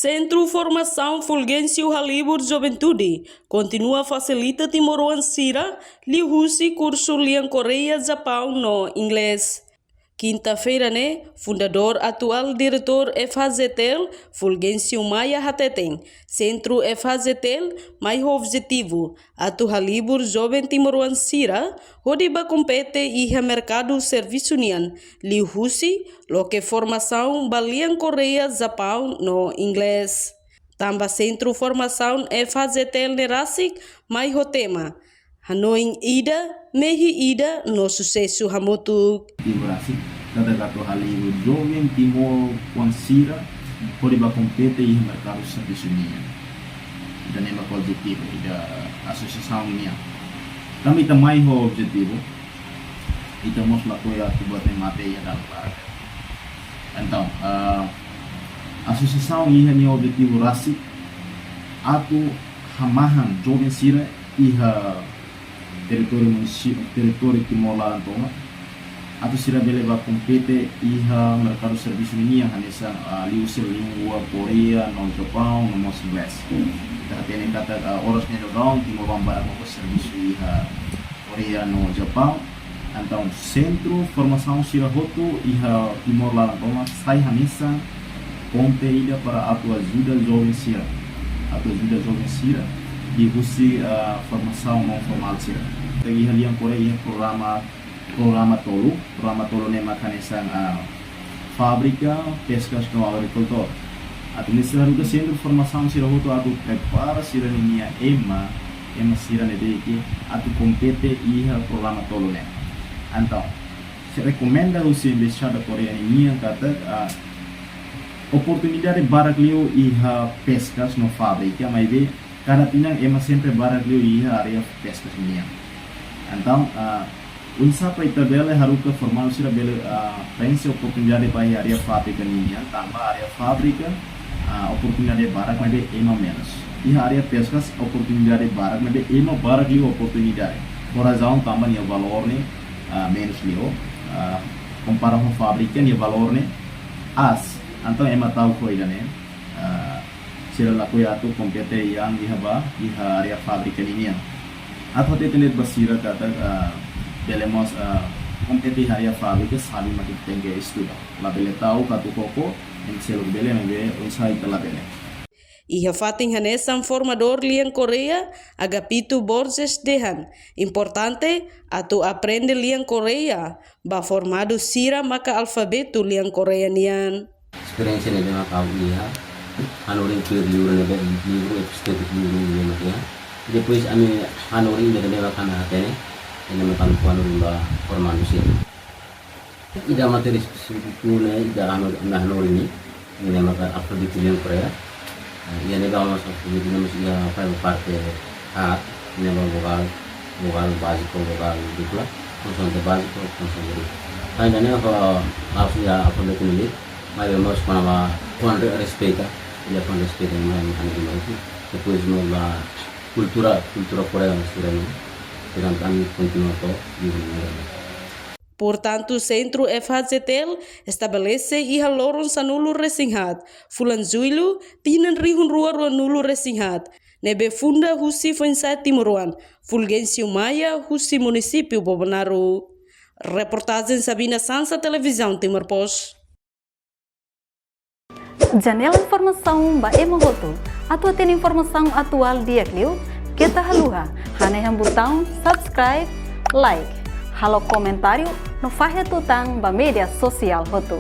Centro Formação Fulgêncio Halibur Juventude continua a facilitar Timoroan Sira, Lihusi curso Liang Coreia Japão no inglês. Quinta-feira, fundador atual diretor FHZL, Fulgêncio Maia Hateteng, Centro FHZL, mais objetivo, atu Halibur Jovem Timoroan Sira, onde ba compete e mercado serviço nian, Lihusi, lo que formação Baliang Coreia Japão no inglês. Tamba Centro Formação FHZL Nerasik, mais o tema. Hanoing ida, mehi ida, no sucesso hamutuk. Cada gato Halibur Jovem Timoroan Sira pode compete e mercado serviço nian. Dan é o objetivo da associação nian. Kami também o objetivo itu mos lakukan akibat matéria da para. Então, associação ini hanya objetivo rasi atau hamahan Jovem Sira iha teritori município teritori Timor-Leste atau sira bele ba compete iha mercado serviço nian hanesa liusil língua Korea no Japão no mos inglês. Tertene kata oros ne down Timor Barat no serviço iha Korea no Japão. Então centro formação sira hoto iha Timor-Leste sai hanesa ponte ida para atu ajuda jovem sira. Atu ajuda jovem sira di husi formação não formal sira. Tegi halian Korea programa tolo ne makanesan fábrica pescas no agricultor. Atu nisira ruga centro formação sira hoto atu prepara sira ninia ema sira ne deki atu compete iha programa tolo ne. Então, se recomenda o se investir da Coreia ninia kata oportunidade baraklio iha pescas no fábrica, mas be cada tinang ema sempre baraklio iha area pescas ninia. Então, unsa pa itabela haruka formal sira bele pense oportunidade para area fábrica ninia, tambah area fábrica oportunidade barak mas be ema menos. Iha area pescas oportunidade barak mas be ema baraklio oportunidade. Por razão tambah nia valor ne menos lio comparado com fábrica nia valor ne as. Então ema tahu ko ida ne sira laku ya tu compete yang iha area fábrica ninia. Atau tetenet basira kata belemos compete area fábrica sabe mati tenge estuda. La bele tahu katu koko em selo bele me unsai tela bele. Iha fating hanesan formador Liang Coreia, Agapito Borges Dehan. Importante, atu aprende Liang Coreia, ba formado sira maka alfabeto Liang Coreia nian. Experiência ne bema kau iha, hanoring pir liur ne bema liur episode liur ne ya. Depois ami hanoring ne bema kana tene, ene me kan hanoring ba formado sira. Ida materi spesifik ne ida hanoring ni ne maka alfabeto Liang Coreia. Ia ne bawa masuk ke dalam mesia file parte hat ne bawa vokal básico vokal dupla consonante básico consonante ai ne apa ya apa le kunili mai vamos para con respeita ya con respeita mai ani depois no la cultura coreana sirene dengan kami continua to di Portanto, Centro FHZL estabelece iha lorong sanulu resinghat, fulan zuilu tinan rihun rua nulu resinghat, nebe funda husi Fensai Timoroan, Fulgêncio Maia husi município Bobonaru. Reportagem Sabina Sansa, Televisão Timor Post. Janela informação ba emogoto, atau tem informação atual dia kliu, kita haluha, haneham botão subscribe, like. Halo comentário no Fahia Tutang ba media sosial hotu.